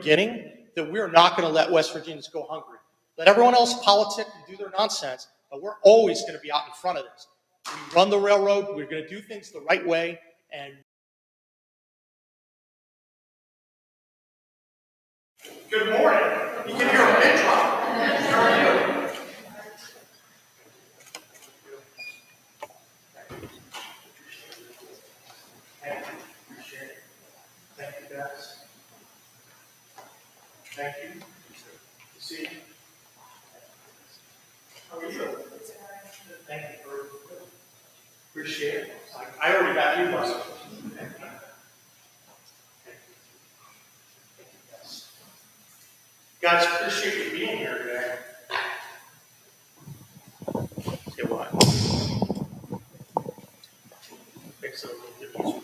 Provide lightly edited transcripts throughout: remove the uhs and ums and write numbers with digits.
beginning that we're not going to let West Virginians go hungry. Let everyone else politic and do their nonsense, but we're always going to be out in front of this. We run the railroad. We're going to do things the right way. And good morning. You can hear a pin drop. How are you? Thank you, guys. Thank you. See you. How are you? Thank you for appreciate it. I already got you, Russell. Guys, appreciate you being here today. Say what? Makes it a little bit easier.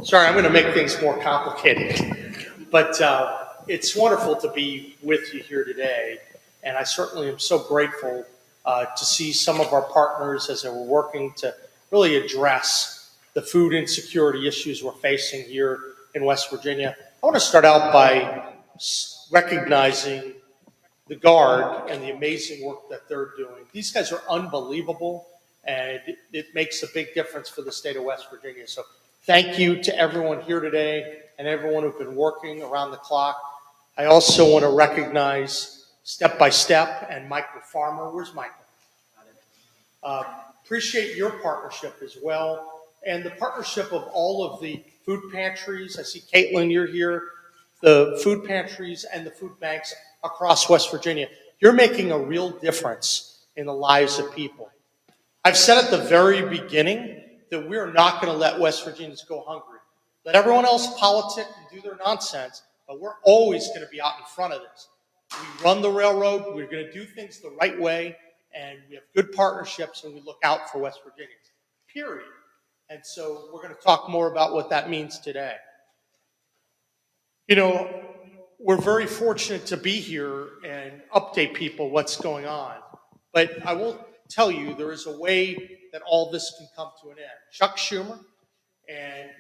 Sorry, I'm going to make things more complicated, but it's wonderful to be with you here today, and I certainly am so grateful to see some of our partners as they were working to really address the food insecurity issues we're facing here in West Virginia. I want to start out by recognizing the Guard and the amazing work that they're doing. These guys are unbelievable, and it makes a big difference for the state of West Virginia. So thank you to everyone here today and everyone who's been working around the clock. I also want to recognize Step by Step and Michael Farmer. Where's Michael? Appreciate your partnership as well, and the partnership of all of the food pantries. I see Caitlin, you're here. The food pantries and the food banks across West Virginia. You're making a real difference in the lives of people. I've said at the very beginning that we're not going to let West Virginians go hungry. Let everyone else politic and do their nonsense, but we're always going to be out in front of this. We run the railroad. We're going to do things the right way, and we have good partnerships, and we look out for West Virginians, period. And so we're going to talk more about what that means today. You know, we're very fortunate to be here and update people what's going on. But I will tell you, there is a way that all this can come to an end. Chuck Schumer and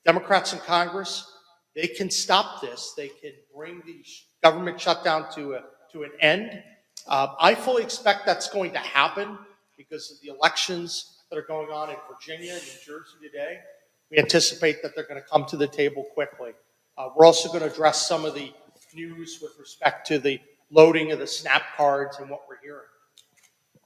Democrats in Congress, they can stop this. They can bring the government shutdown to an end. I fully expect that's going to happen because of the elections that are going on in Virginia and New Jersey today. We anticipate that they're going to come to the table quickly. We're also going to address some of the news with respect to the loading of the SNAP cards and what we're hearing.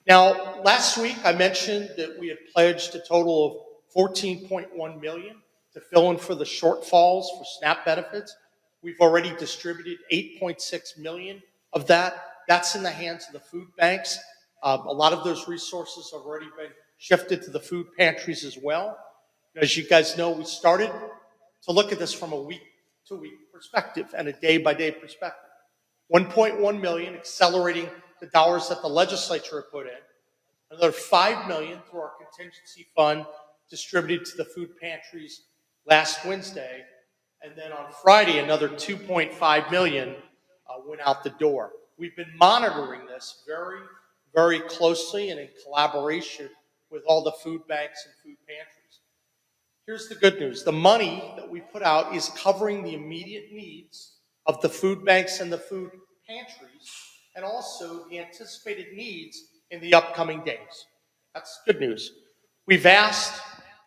Now, last week I mentioned that we had pledged a total of $14.1 million to fill in for the shortfalls for SNAP benefits. We've already distributed $8.6 million of that. That's in the hands of the food banks. A lot of those resources have already been shifted to the food pantries as well. As you guys know, we started to look at this from a week-to-week perspective and a day-by-day perspective. $1.1 million accelerating the dollars that the legislature put in. Another $5 million through our contingency fund distributed to the food pantries last Wednesday. And then on Friday, another $2.5 million went out the door. We've been monitoring this very, very closely and in collaboration with all the food banks and food pantries. Here's the good news. The money that we put out is covering the immediate needs of the food banks and the food pantries, and also the anticipated needs in the upcoming days. That's good news. We've asked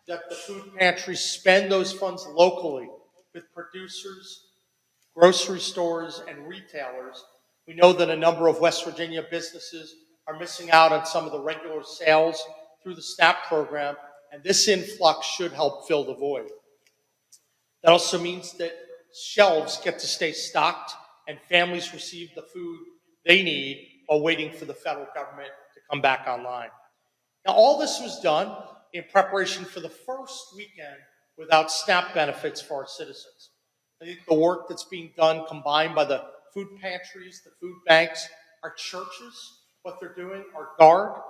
that the food pantries spend those funds locally with producers, grocery stores, and retailers. We know that a number of West Virginia businesses are missing out on some of the regular sales through the SNAP program, and this influx should help fill the void. That also means that shelves get to stay stocked and families receive the food they need while waiting for the federal government to come back online. Now, all this was done in preparation for the first weekend without SNAP benefits for our citizens. I think the work that's being done combined by the food pantries, the food banks, our churches, what they're doing, our Guard,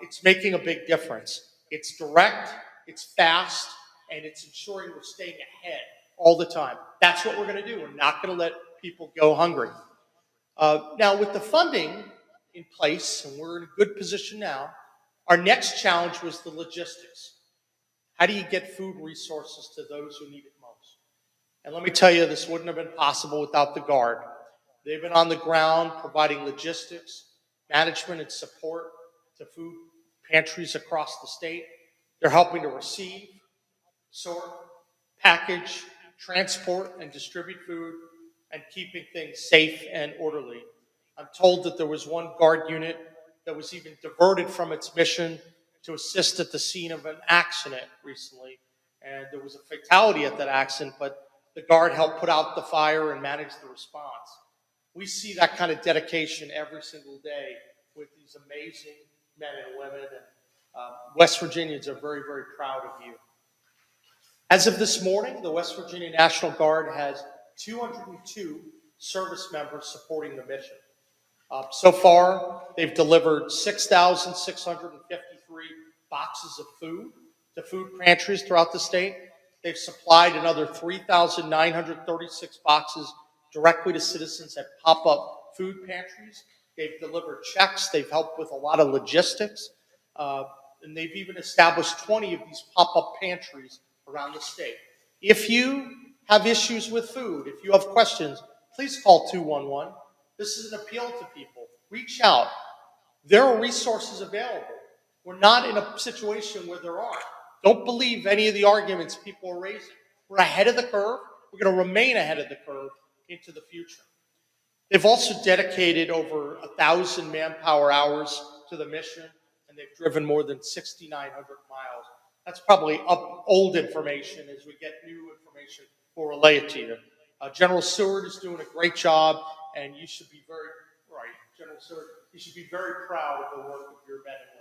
it's making a big difference. It's direct, it's fast, and it's ensuring we're staying ahead all the time. That's what we're going to do. We're not going to let people go hungry. Now, with the funding in place, and we're in a good position now, our next challenge was the logistics. How do you get food resources to those who need it most? And let me tell you, this wouldn't have been possible without the Guard. They've been on the ground providing logistics, management, and support to food pantries across the state. They're helping to receive, sort, package, transport, and distribute food, and keeping things safe and orderly. I'm told that there was one Guard unit that was even diverted from its mission to assist at the scene of an accident recently. And there was a fatality at that accident, but the Guard helped put out the fire and manage the response. We see that kind of dedication every single day with these amazing men and women, and West Virginians are very, very proud of you. As of this morning, the West Virginia National Guard has 202 service members supporting the mission. So far, they've delivered 6,653 boxes of food to food pantries throughout the state. They've supplied another 3,936 boxes directly to citizens at pop-up food pantries. They've delivered checks. They've helped with a lot of logistics. And they've even established 20 of these pop-up pantries around the state. If you have issues with food, if you have questions, please call 211. This is an appeal to people. Reach out. There are resources available. We're not in a situation where there aren't. Don't believe any of the arguments people are raising. We're ahead of the curve. We're going to remain ahead of the curve into the future. They've also dedicated over 1,000 manpower hours to the mission, and they've driven more than 6,900 miles. That's probably old information. As we get new information, we'll relay it to you. General Seward is doing a great job, and you should be very, right, General Seward, you should be very proud of the work of your men and women.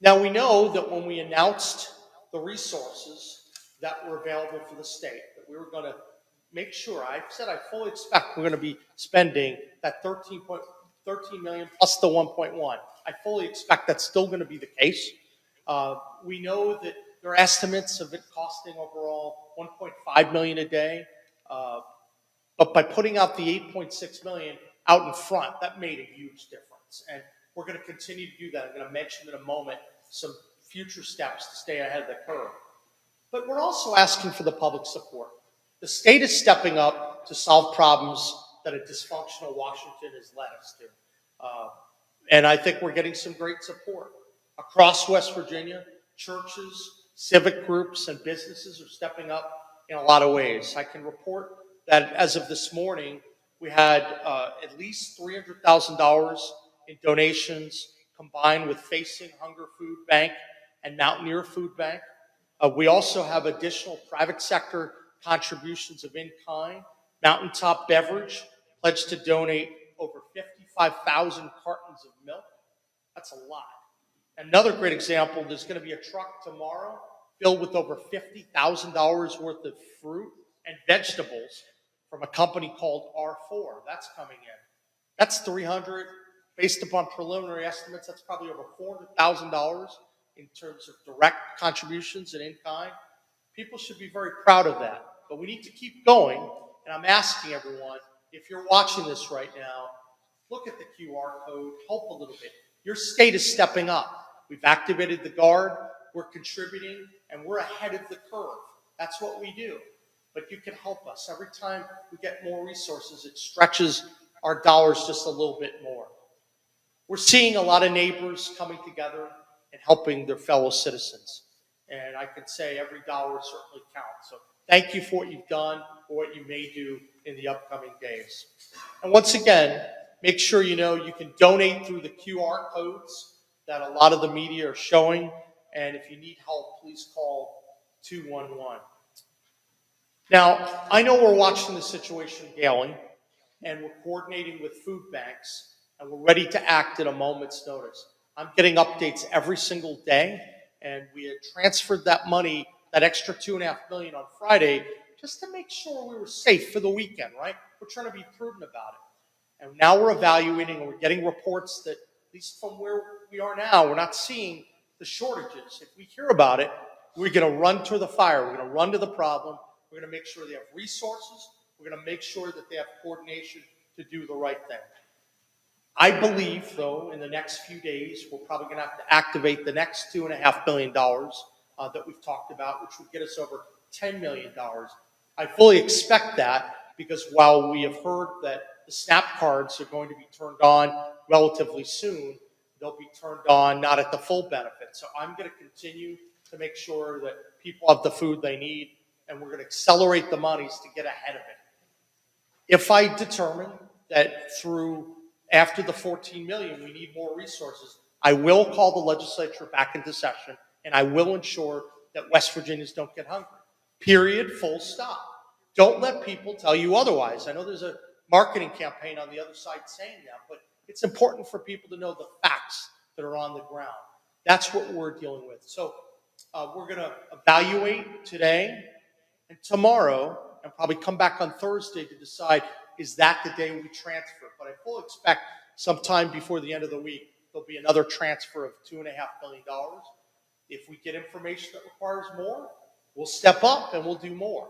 Now, we know that when we announced the resources that were available for the state, that we were going to make sure, I said I fully expect we're going to be spending that 13 million plus the 1.1. I fully expect that's still going to be the case. We know that there are estimates of it costing overall 1.5 million a day. But by putting out the 8.6 million out in front, that made a huge difference. And we're going to continue to do that. I'm going to mention in a moment some future steps to stay ahead of the curve. But we're also asking for the public support. The state is stepping up to solve problems that a dysfunctional Washington has led us to. And I think we're getting some great support. Across West Virginia, churches, civic groups, and businesses are stepping up in a lot of ways. I can report that as of this morning, we had at least $300,000 in donations combined with Facing Hunger Food Bank and Mountaineer Food Bank. We also have additional private sector contributions of in-kind. Mountaintop Beverage pledged to donate over 55,000 cartons of milk. That's a lot. Another great example, there's going to be a truck tomorrow filled with over $50,000 worth of fruit and vegetables from a company called R4. That's coming in. That's 300, based upon preliminary estimates, that's probably over $400,000 in terms of direct contributions and in-kind. People should be very proud of that. But we need to keep going, and I'm asking everyone, if you're watching this right now, look at the QR code, help a little bit. Your state is stepping up. We've activated the Guard, we're contributing, and we're ahead of the curve. That's what we do. But you can help us. Every time we get more resources, it stretches our dollars just a little bit more. We're seeing a lot of neighbors coming together and helping their fellow citizens. And I can say every dollar certainly counts. So thank you for what you've done, for what you may do in the upcoming days. And once again, make sure you know you can donate through the QR codes that a lot of the media are showing. And if you need help, please call 211. Now, I know we're watching the situation daily, and we're coordinating with food banks, and we're ready to act at a moment's notice. I'm getting updates every single day, and we had transferred that money, that extra $2.5 million on Friday, just to make sure we were safe for the weekend, right? We're trying to be prudent about it. And now we're evaluating, and we're getting reports that, at least from where we are now, we're not seeing the shortages. If we hear about it, we're going to run to the fire. We're going to run to the problem. We're going to make sure they have resources. We're going to make sure that they have coordination to do the right thing. I believe, though, in the next few days, we're probably going to have to activate the next $2.5 billion that we've talked about, which would get us over $10 million. I fully expect that because while we have heard that the SNAP cards are going to be turned on relatively soon, they'll be turned on not at the full benefit. So I'm going to continue to make sure that people have the food they need, and we're going to accelerate the monies to get ahead of it. If I determine that after the 14 million, we need more resources, I will call the legislature back into session, and I will ensure that West Virginians don't get hungry. Period, full stop. Don't let people tell you otherwise. I know there's a marketing campaign on the other side saying that, but it's important for people to know the facts that are on the ground. That's what we're dealing with. So we're going to evaluate today and tomorrow, and probably come back on Thursday to decide, is that the day we transfer? But I fully expect sometime before the end of the week, there'll be another transfer of $2.5 billion. If we get information that requires more, we'll step up and we'll do more.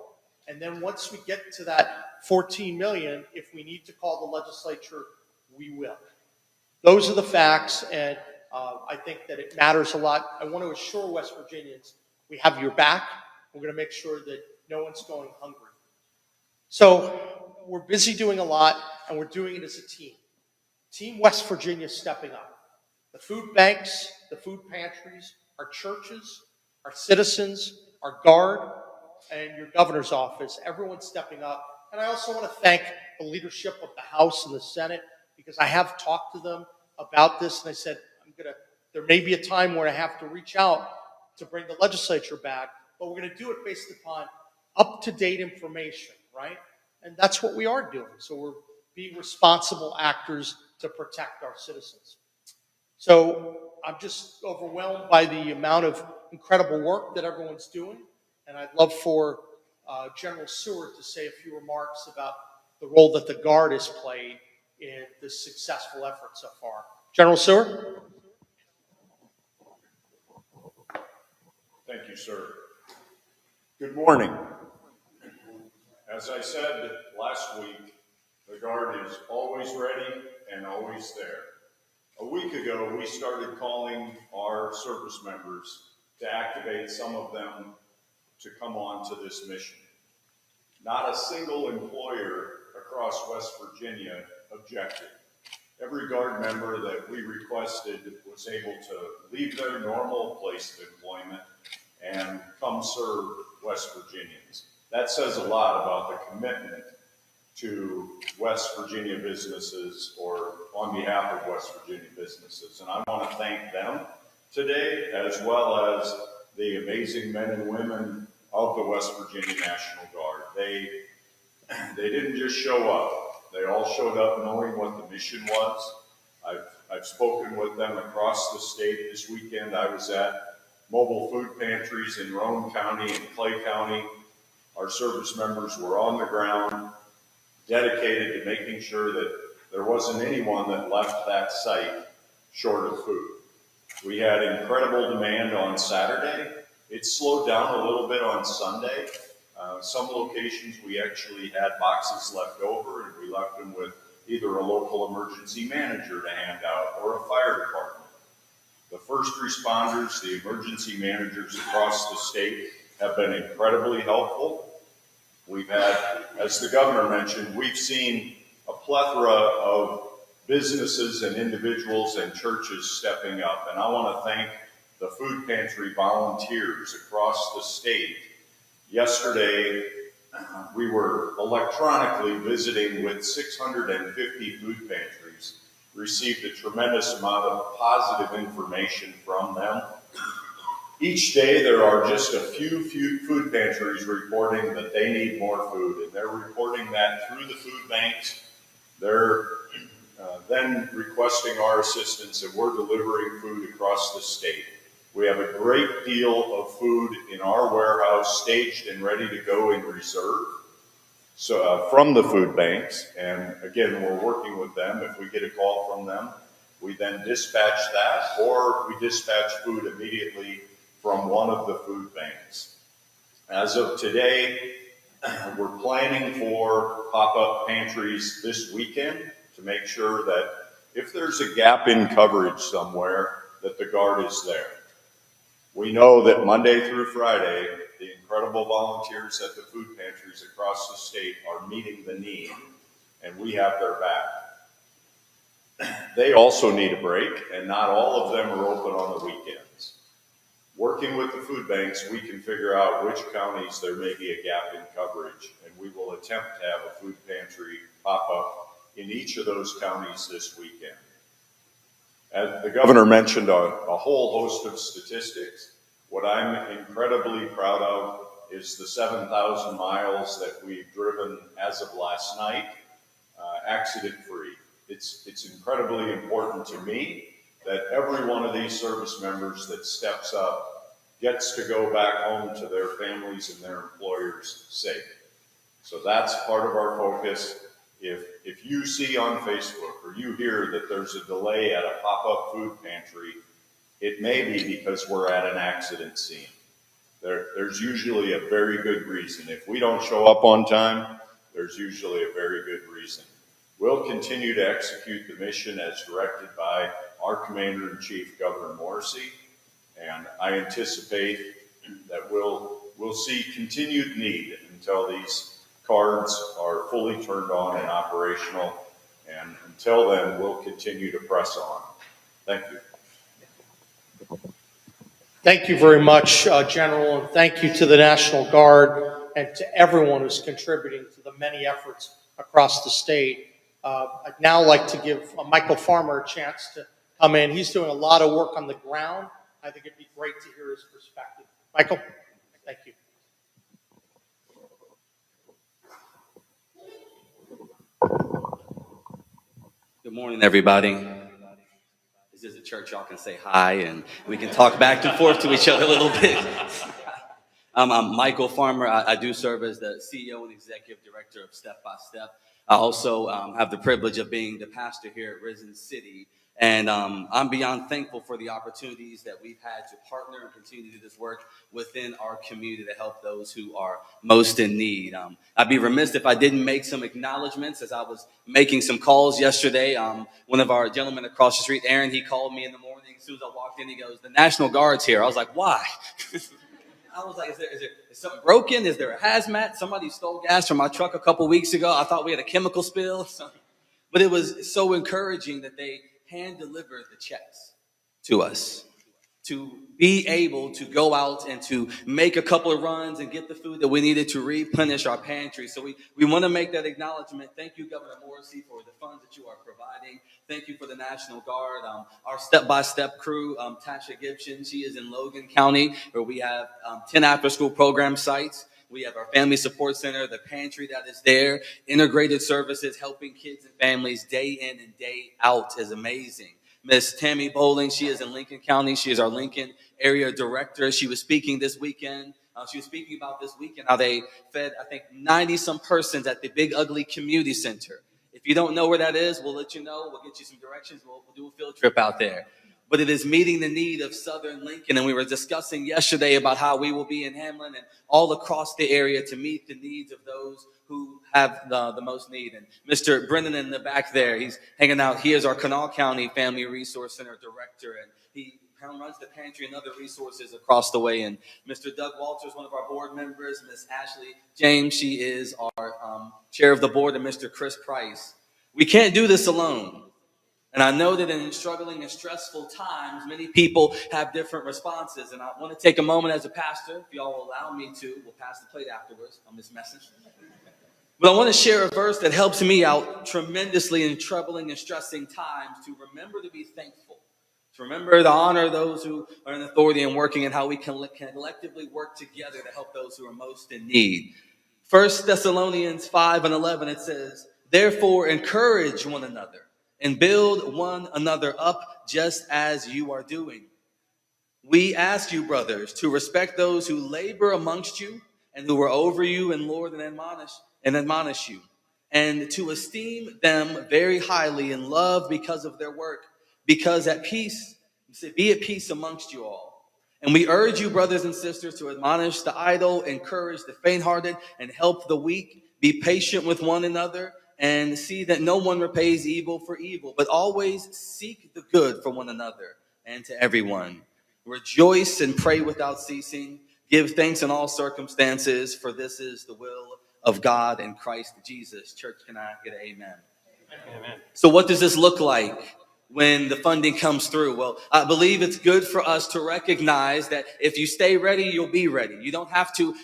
And then once we get to that 14 million, if we need to call the legislature, we will. Those are the facts, and I think that it matters a lot. I want to assure West Virginians we have your back. We're going to make sure that no one's going hungry. So we're busy doing a lot, and we're doing it as a team. Team West Virginia is stepping up. The food banks, the food pantries, our churches, our citizens, our guard, and your governor's office, everyone's stepping up. And I also want to thank the leadership of the House and the Senate, because I have talked to them about this, and I said, there may be a time where I have to reach out to bring the legislature back, but we're going to do it based upon up-to-date information, right? And that's what we are doing. So we're being responsible actors to protect our citizens. So I'm just overwhelmed by the amount of incredible work that everyone's doing, and I'd love for General Seward to say a few remarks about the role that the Guard has played in this successful effort so far. General Seward? Thank you, sir. Good morning. As I said last week, the Guard is always ready and always there. A week ago, we started calling our service members to activate some of them to come on to this mission. Not a single employer across West Virginia objected. Every Guard member that we requested was able to leave their normal place of employment and come serve West Virginians. That says a lot about the commitment to West Virginia businesses, or on behalf of West Virginia businesses. And I want to thank them today, as well as the amazing men and women of the West Virginia National Guard. They didn't just show up. They all showed up knowing what the mission was. I've spoken with them across the state this weekend. I was at mobile food pantries in Roane County and Clay County. Our service members were on the ground, dedicated to making sure that there wasn't anyone that left that site short of food. We had incredible demand on Saturday. It slowed down a little bit on Sunday. Some locations we actually had boxes left over, and we left them with either a local emergency manager to hand out or a fire department. The first responders, the emergency managers across the state have been incredibly helpful. We've had, as the governor mentioned, we've seen a plethora of businesses and individuals and churches stepping up. And I want to thank the food pantry volunteers across the state. Yesterday, we were electronically visiting with 650 food pantries, received a tremendous amount of positive information from them. Each day there are just a few food pantries reporting that they need more food, and they're reporting that through the food banks. They're then requesting our assistance, and we're delivering food across the state. We have a great deal of food in our warehouse staged and ready to go in reserve from the food banks. And again, we're working with them. If we get a call from them, we then dispatch that, or we dispatch food immediately from one of the food banks. As of today, we're planning for pop-up pantries this weekend to make sure that if there's a gap in coverage somewhere, that the Guard is there. We know that Monday through Friday, the incredible volunteers at the food pantries across the state are meeting the need, and we have their back. They also need a break, and not all of them are open on the weekends. Working with the food banks, we can figure out which counties there may be a gap in coverage, and we will attempt to have a food pantry pop up in each of those counties this weekend. As the governor mentioned a whole host of statistics. What I'm incredibly proud of is the 7,000 miles that we've driven as of last night, accident-free. It's incredibly important to me that every one of these service members that steps up gets to go back home to their families and their employers safe. So that's part of our focus. If you see on Facebook or you hear that there's a delay at a pop-up food pantry, it may be because we're at an accident scene. There's usually a very good reason. If we don't show up on time, there's usually a very good reason. We'll continue to execute the mission as directed by our Commander-in-Chief, Governor Morrisey, and I anticipate that we'll see continued need until these cards are fully turned on and operational, and until then, we'll continue to press on. Thank you. Thank you very much, General, and thank you to the National Guard and to everyone who's contributing to the many efforts across the state. I'd now like to give Michael Farmer a chance to come in. He's doing a lot of work on the ground. I think it'd be great to hear his perspective. Michael, thank you. Good morning, everybody. This is a church, y'all can say hi, and we can talk back and forth to each other a little bit. I'm Michael Farmer. I do serve as the CEO and Executive Director of Step by Step. I also have the privilege of being the pastor here at Risen City. And I'm beyond thankful for the opportunities that we've had to partner and continue to do this work within our community to help those who are most in need. I'd be remiss if I didn't make some acknowledgments as I was making some calls yesterday. One of our gentlemen across the street, Aaron, he called me in the morning. As soon as I walked in, he goes, "The National Guard's here." I was like, "Why?" I was like, is something broken? Is there a hazmat? Somebody stole gas from my truck a couple weeks ago. I thought we had a chemical spill. But it was so encouraging that they hand delivered the checks to us to be able to go out and to make a couple of runs and get the food that we needed to replenish our pantry. So we want to make that acknowledgement. Thank you, Governor Morrisey, for the funds that you are providing. Thank you for the National Guard. Our step-by-step crew, Tasha Gibson, she is in Logan County, where we have 10 after-school program sites. We have our family support center, the pantry that is there, integrated services, helping kids and families day in and day out is amazing. Miss Tammy Bowling, she is in Lincoln County. She is our Lincoln area director. She was speaking this weekend. She was speaking about this weekend how they fed, I think, 90-some persons at the Big Ugly Community Center. If you don't know where that is, we'll let you know. We'll get you some directions. We'll do a field trip out there. But it is meeting the need of Southern Lincoln. And we were discussing yesterday about how we will be in Hamlin and all across the area to meet the needs of those who have the most need. And Mr. Brennan in the back there, he's hanging out. He is our Kanawha County Family Resource Center director, and he runs the pantry and other resources across the way. And Mr. Doug Walters, one of our board members, Miss Ashley James, she is our chair of the board, and Mr. Chris Price. We can't do this alone. And I know that in struggling and stressful times, many people have different responses. And I want to take a moment as a pastor, if y'all will allow me to. We'll pass the plate afterwards on this message. But I want to share a verse that helps me out tremendously in troubling and stressing times to remember to be thankful, to remember to honor those who are in authority and working, and how we can collectively work together to help those who are most in need. 1 Thessalonians 5:11, it says, "Therefore encourage one another and build one another up just as you are doing. We ask you, brothers, to respect those who labor amongst you and who are over you in Lord and admonish you, and to esteem them very highly in love because of their work, because at peace, be at peace amongst you all. And we urge you, brothers and sisters, to admonish the idle, encourage the faint-hearted, and help the weak. Be patient with one another and see that no one repays evil for evil, but always seek the good for one another and to everyone. Rejoice and pray without ceasing. Give thanks in all circumstances, for this is the will of God in Christ Jesus. Church, can I get an amen? Amen. So what does this look like when the funding comes through? Well, I believe it's good for us to recognize that if you stay ready, you'll be ready. You don't have to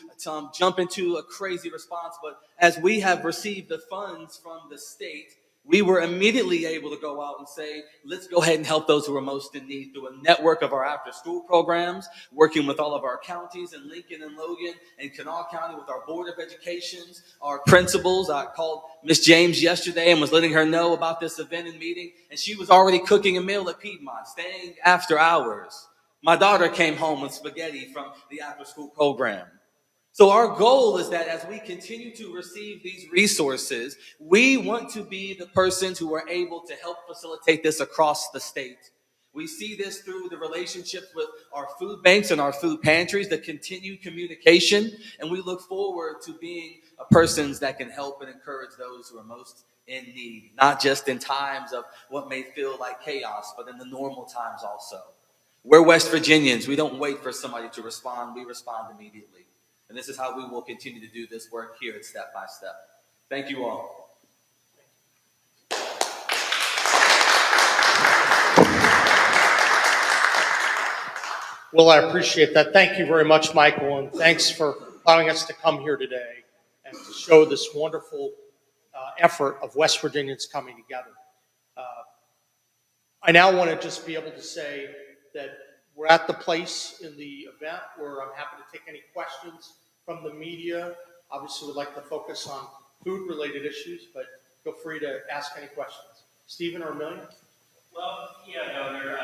jump into a crazy response, but as we have received the funds from the state, we were immediately able to go out and say, let's go ahead and help those who are most in need through a network of our after-school programs, working with all of our counties in Lincoln and Logan and Kanawha County with our Board of Educations, our principals. I called Miss James yesterday and was letting her know about this event and meeting, and she was already cooking a meal at Piedmont, staying after hours. My daughter came home with spaghetti from the after-school program. So our goal is that as we continue to receive these resources, we want to be the persons who are able to help facilitate this across the state. We see this through the relationships with our food banks and our food pantries, the continued communication, and we look forward to being persons that can help and encourage those who are most in need, not just in times of what may feel like chaos, but in the normal times also. We're West Virginians. We don't wait for somebody to respond. We respond immediately. And this is how we will continue to do this work here at Step by Step. Thank you all. Well, I appreciate that. Thank you very much, Michael, and thanks for allowing us to come here today and to show this wonderful effort of West Virginians coming together. I now want to just be able to say that we're at the place in the event where I'm happy to take any questions from the media. Obviously, we'd like to focus on food-related issues, but feel free to ask any questions. Stephen or Amelia? Well, yeah, Governor.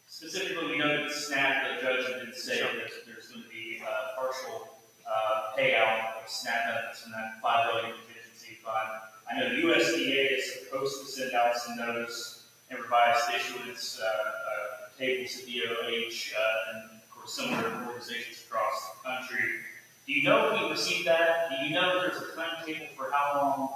Specifically, we know that SNAP, the judge did say that there's going to be a partial payout of SNAP benefits from that $5 billion contingency fund. I know the USDA is supposed to send out some notice and revised issuance tables to DOH and of course similar organizations across the country. Do you know if we received that? Do you know if there's a timetable for how long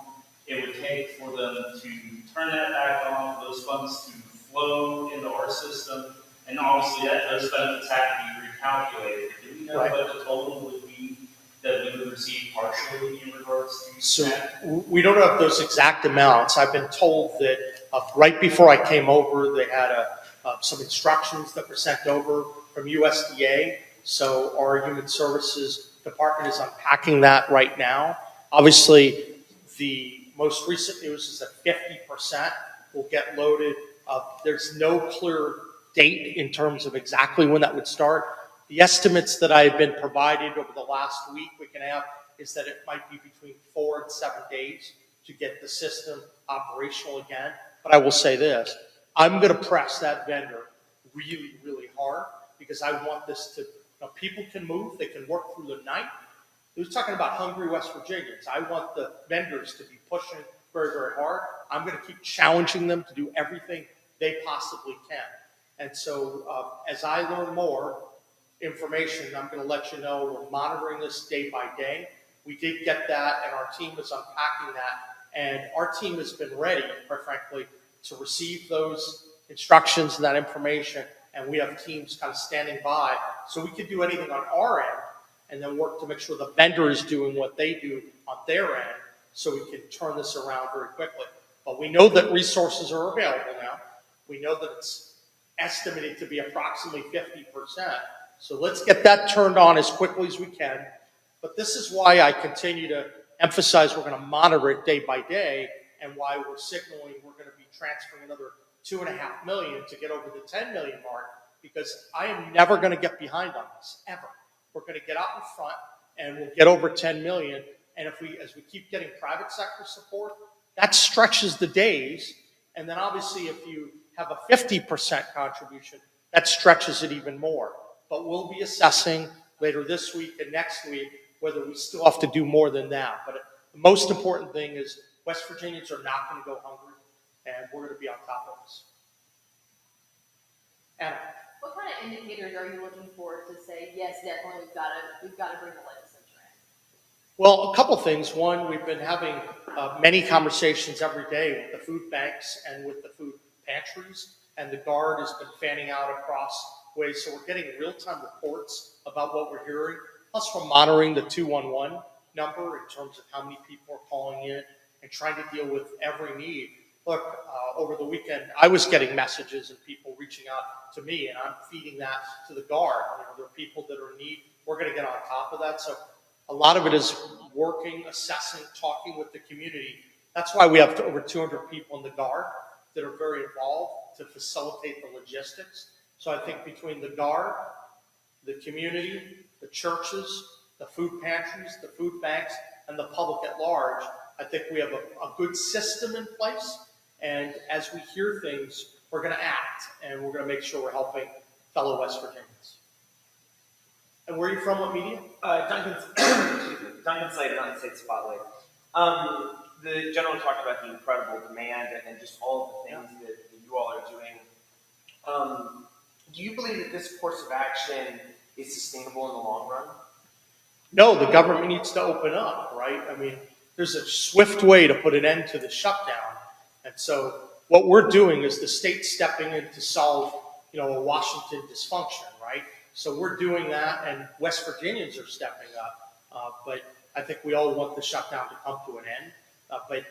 it would take for them to turn that back on, for those funds to flow into our system? And obviously those benefits have to be recalculated. Do we know what the total would be that we would receive partially in regards to SNAP? So we don't have those exact amounts. I've been told that right before I came over, they had some instructions that were sent over from USDA. So our Human Services Department is unpacking that right now. Obviously, the most recent news is that 50% will get loaded. There's no clear date in terms of exactly when that would start. The estimates that I have been provided over the last week and a half is that it might be between 4 and 7 days to get the system operational again. But I will say this, I'm going to press that vendor really, really hard because I want this to, people can move, they can work through the night. He was talking about hungry West Virginians. I want the vendors to be pushing very, very hard. I'm going to keep challenging them to do everything they possibly can. And so as I learn more information, I'm going to let you know. We're monitoring this day by day. We did get that, and our team is unpacking that. And our team has been ready, quite frankly, to receive those instructions and that information. And we have teams kind of standing by. So we could do anything on our end and then work to make sure the vendor is doing what they do on their end so we can turn this around very quickly. But we know that resources are available now. We know that it's estimated to be approximately 50%. So let's get that turned on as quickly as we can. But this is why I continue to emphasize we're going to monitor it day by day and why we're signaling we're going to be transferring another $2.5 million to get over the 10 million mark, because I am never going to get behind on this, ever. We're going to get out in front and we'll get over 10 million. And as we keep getting private sector support, that stretches the days. And then obviously if you have a 50% contribution, that stretches it even more. But we'll be assessing later this week and next week whether we still have to do more than that. But the most important thing is West Virginians are not going to go hungry, and we're going to be on top of this. Anna. What kind of indicators are you looking for to say, yes, definitely we've got to bring the legislature in? Well, a couple things. One, we've been having many conversations every day with the food banks and with the food pantries, and the Guard has been fanning out across ways, so we're getting real-time reports about what we're hearing. Plus, we're monitoring the 211 number in terms of how many people are calling in and trying to deal with every need. Look, over the weekend, I was getting messages and people reaching out to me, and I'm feeding that to the Guard. There are people that are in need. We're going to get on top of that. So a lot of it is working, assessing, talking with the community. That's why we have over 200 people in the Guard that are very involved to facilitate the logistics. So I think between the Guard, the community, the churches, the food pantries, the food banks, and the public at large, I think we have a good system in place. And as we hear things, we're going to act, and we're going to make sure we're helping fellow West Virginians. And where are you from? What media? Duncan Slater on State Spotlight. The gentleman talked about the incredible demand and just all of the things that you all are doing. Do you believe that this course of action is sustainable in the long run? No, the government needs to open up, right? I mean, there's a swift way to put an end to the shutdown. And so what we're doing is the state stepping in to solve, a Washington dysfunction, right? So we're doing that, and West Virginians are stepping up. But I think we all want the shutdown to come to an end. But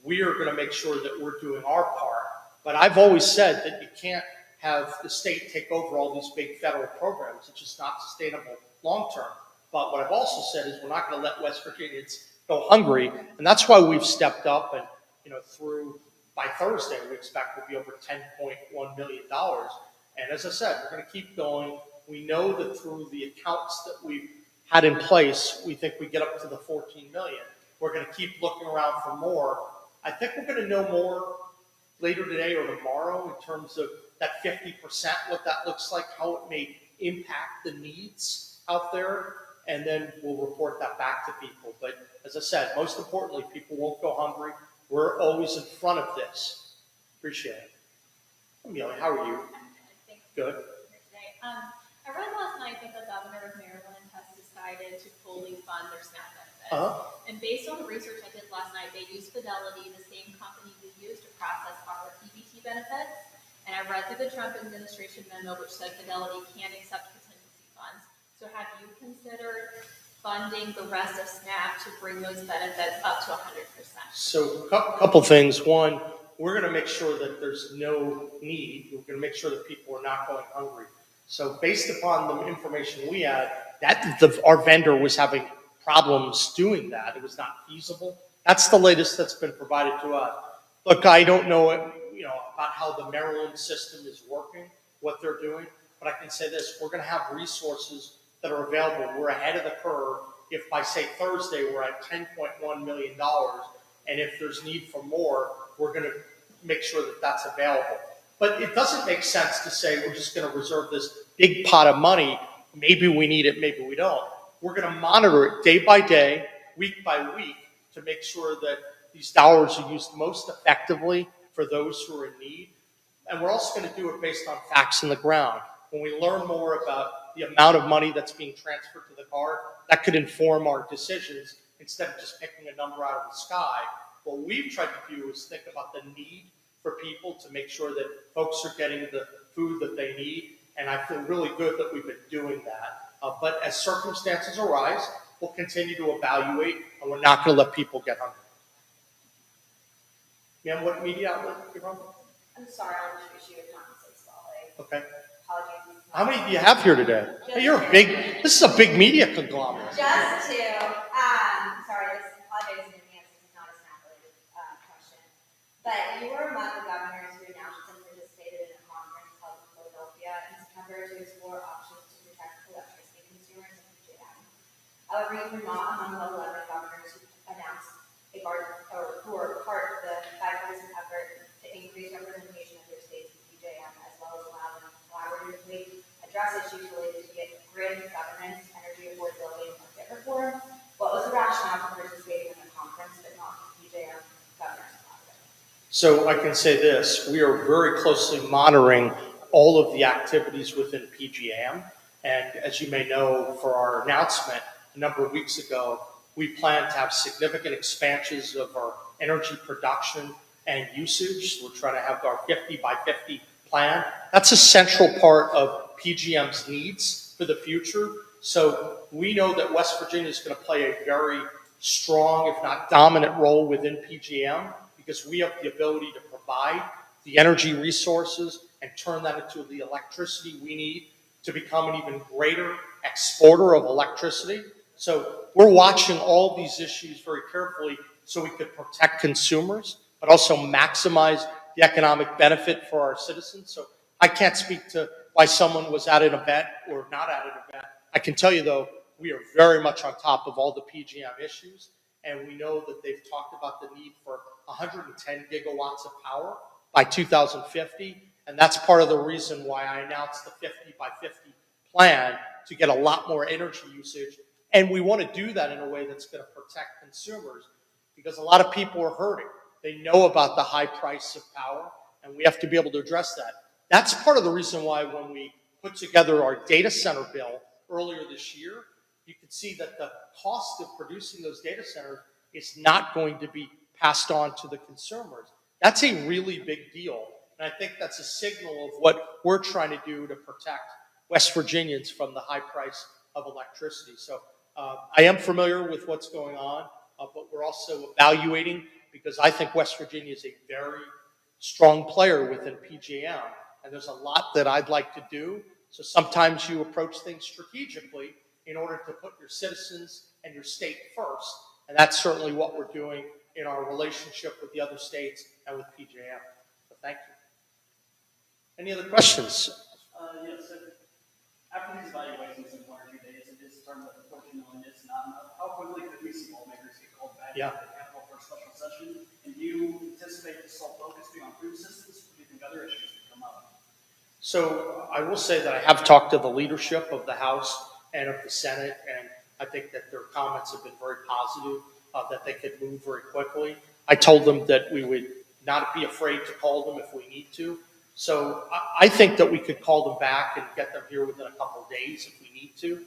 we are going to make sure that we're doing our part. But I've always said that you can't have the state take over all these big federal programs. It's just not sustainable long term. But what I've also said is we're not going to let West Virginians go hungry, and that's why we've stepped up. And by Thursday, we expect we'll be over $10.1 million. And as I said, we're going to keep going. We know that through the accounts that we've had in place, we think we get up to the 14 million. We're going to keep looking around for more. I think we're going to know more later today or tomorrow in terms of that 50%, what that looks like, how it may impact the needs out there, and then we'll report that back to people. But as I said, most importantly, people won't go hungry. We're always in front of this. Appreciate it. Amelia, how are you? Good. I read last night that the governor of Maryland has decided to fully fund their SNAP benefits. And based on the research I did last night, they used Fidelity, the same company we use to process our PBT benefits. And I read through the Trump administration memo, which said Fidelity can't accept contingency funds. So have you considered funding the rest of SNAP to bring those benefits up to 100%? So a couple things. One, we're going to make sure that there's no need. We're going to make sure that people are not going hungry. So based upon the information we had, our vendor was having problems doing that. It was not feasible. That's the latest that's been provided to us. Look, I don't know, about how the Maryland system is working, what they're doing, but I can say this: we're going to have resources that are available. We're ahead of the curve. If by say Thursday we're at $10.1 million, and if there's need for more, we're going to make sure that that's available. But it doesn't make sense to say we're just going to reserve this big pot of money. Maybe we need it, maybe we don't. We're going to monitor it day by day, week by week, to make sure that these dollars are used most effectively for those who are in need. And we're also going to do it based on facts in the ground. When we learn more about the amount of money that's being transferred to the Guard, that could inform our decisions instead of just picking a number out of the sky. What we've tried to do is think about the need for people to make sure that folks are getting the food that they need. And I feel really good that we've been doing that. But as circumstances arise, we'll continue to evaluate, and we're not going to let people get hungry. Ma'am, what media outlet are you from? I'm sorry, I'll introduce you to John Spaulding. Okay. Apologies. How many do you have here today? Hey, this is a big media conglomerate. Just two. Sorry, this apologize in advance. This is not a SNAP-related question. But you were among the governors who announced and participated in a conference held in Philadelphia in September to explore options to protect electricity consumers in PJM. However, you were not among the 11 governors who announced who were part of the bipartisan effort to increase representation of their states in PJM, as well as allow them to collaboratively address issues related to grid governance, energy affordability, and market reform. What was the rationale for participating in the conference but not the PJM Governors Collaborative? So I can say this: we are very closely monitoring all of the activities within PGM. And as you may know, for our announcement a number of weeks ago, we plan to have significant expansions of our energy production and usage. We're trying to have our 50 by 50 plan. That's a central part of PGM's needs for the future. So we know that West Virginia is going to play a very strong, if not dominant role within PGM because we have the ability to provide the energy resources and turn that into the electricity we need to become an even greater exporter of electricity. So we're watching all these issues very carefully so we could protect consumers, but also maximize the economic benefit for our citizens. So I can't speak to why someone was at an event or not at an event. I can tell you, though, we are very much on top of all the PGM issues, and we know that they've talked about the need for 110 gigawatts of power by 2050, and that's part of the reason why I announced the 50 by 50 plan to get a lot more energy usage. And we want to do that in a way that's going to protect consumers because a lot of people are hurting. They know about the high price of power, and we have to be able to address that. That's part of the reason why when we put together our data center bill earlier this year, you can see that the cost of producing those data centers is not going to be passed on to the consumers. That's a really big deal. And I think that's a signal of what we're trying to do to protect West Virginians from the high price of electricity. So I am familiar with what's going on, but we're also evaluating because I think West Virginia is a very strong player within PJM. And there's a lot that I'd like to do. So sometimes you approach things strategically in order to put your citizens and your state first. And that's certainly what we're doing in our relationship with the other states and with PJM. So thank you. Any other questions? Yes, so after these evaluations in 1 or 2 days, it is determined that the 14 million is not enough. How quickly could we see lawmakers get called back to the Capitol for a special session? And do you anticipate this sole focus being on food systems, or do you think other issues could come up? So I will say that I have talked to the leadership of the House and of the Senate, and I think that their comments have been very positive, that they could move very quickly. I told them that we would not be afraid to call them if we need to. So I think that we could call them back and get them here within a couple of days if we need to.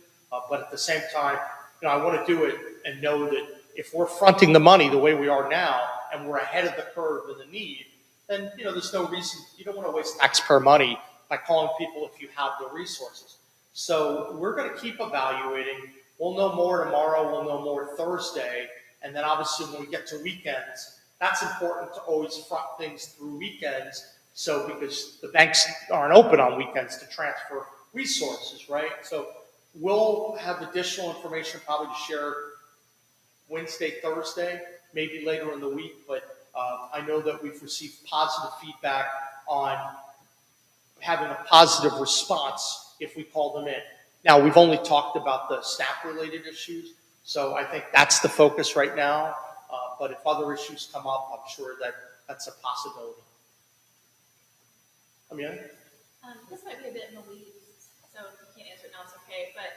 But at the same time, I want to do it and know that if we're fronting the money the way we are now and we're ahead of the curve in the need, then there's no reason. You don't want to waste taxpayer money by calling people if you have the resources. So we're going to keep evaluating. We'll know more tomorrow. We'll know more Thursday. And then obviously when we get to weekends, that's important to always front things through weekends. So because the banks aren't open on weekends to transfer resources, right? So we'll have additional information probably to share Wednesday, Thursday, maybe later in the week. But I know that we've received positive feedback on having a positive response if we call them in. Now, we've only talked about the SNAP-related issues, so I think that's the focus right now. But if other issues come up, I'm sure that that's a possibility. This might be a bit in the weeds, so if you can't answer it now, it's okay. But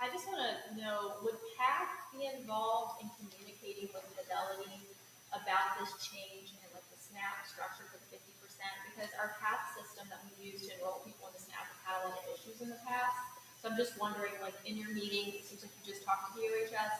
I just want to know, would PAC be involved in communicating with Fidelity about this change in the SNAP structure for the 50%? Because our PAC system that we use to enroll people in the SNAP has had a lot of issues in the past. So I'm just wondering, in your meeting, it seems like you just talked to DOHS,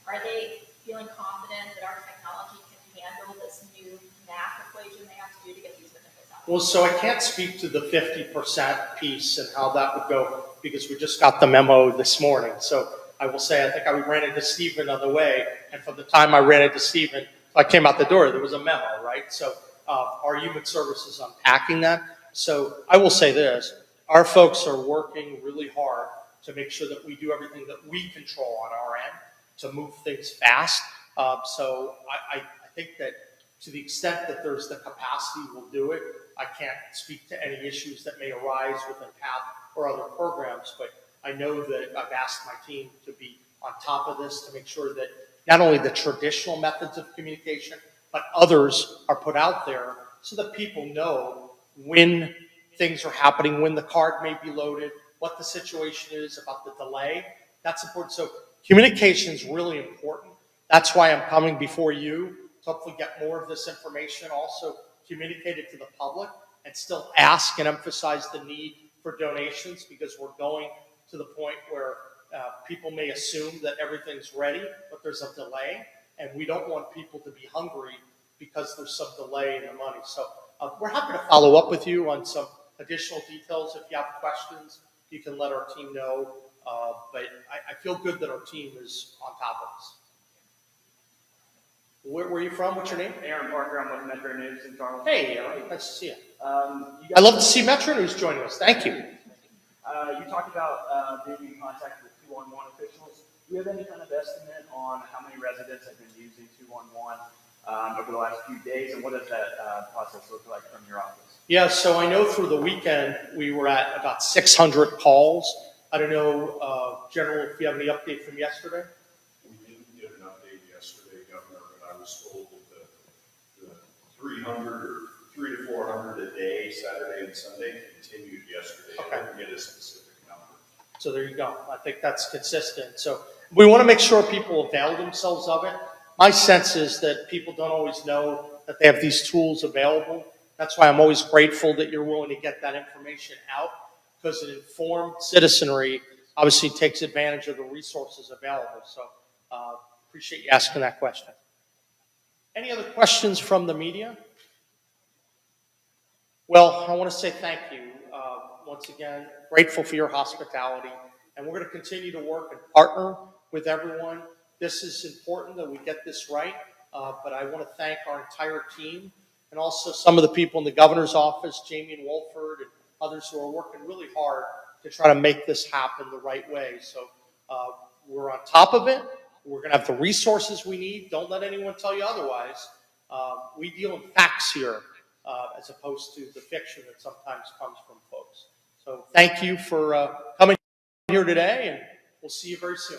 are they feeling confident that our technology can handle this new math equation they have to do to get these benefits out? Well, so I can't speak to the 50% piece and how that would go because we just got the memo this morning. So I will say, I think I ran into Stephen on the way, and from the time I ran into Stephen, I came out the door, there was a memo, right? So our human services unpacking that. So I will say this, our folks are working really hard to make sure that we do everything that we control on our end to move things fast. So I think that to the extent that there's the capacity, we'll do it. I can't speak to any issues that may arise within PATH or other programs, but I know that I've asked my team to be on top of this to make sure that not only the traditional methods of communication, but others are put out there so that people know when things are happening, when the card may be loaded, what the situation is about the delay. That's important. So communication is really important. That's why I'm coming before you to hopefully get more of this information also communicated to the public and still ask and emphasize the need for donations because we're going to the point where people may assume that everything's ready, but there's a delay, and we don't want people to be hungry because there's some delay in the money. So we're happy to follow up with you on some additional details. If you have questions, you can let our team know. But I feel good that our team is on top of this. Where are you from? What's your name? Aaron Parker, I'm with Metro News in Charlotte. Hey, Aaron. Nice to see you. You I love to see Metro News joining us. Thank you. You talked about being in contact with 211 officials. Do you have any kind of estimate on how many residents have been using 211 over the last few days, and what does that process look like from your office? Yeah, so I know through the weekend we were at about 600 calls. I don't know, General, if you have any update from yesterday? We didn't get an update yesterday, Governor, but I was told that the 300 or 300 to 400 a day, Saturday and Sunday, continued yesterday. Okay. I didn't get a specific number. So there you go. I think that's consistent. So we want to make sure people avail themselves of it. My sense is that people don't always know that they have these tools available. That's why I'm always grateful that you're willing to get that information out, because an informed citizenry obviously takes advantage of the resources available. So appreciate you asking that question. Any other questions from the media? Well, I want to say thank you. Once again, grateful for your hospitality. And we're going to continue to work and partner with everyone. This is important that we get this right. But I want to thank our entire team and also some of the people in the governor's office, Jamie and Wolford, and others who are working really hard to try to make this happen the right way. So we're on top of it. We're going to have the resources we need. Don't let anyone tell you otherwise. We deal in facts here as opposed to the fiction that sometimes comes from folks. So thank you for coming here today, and we'll see you very soon.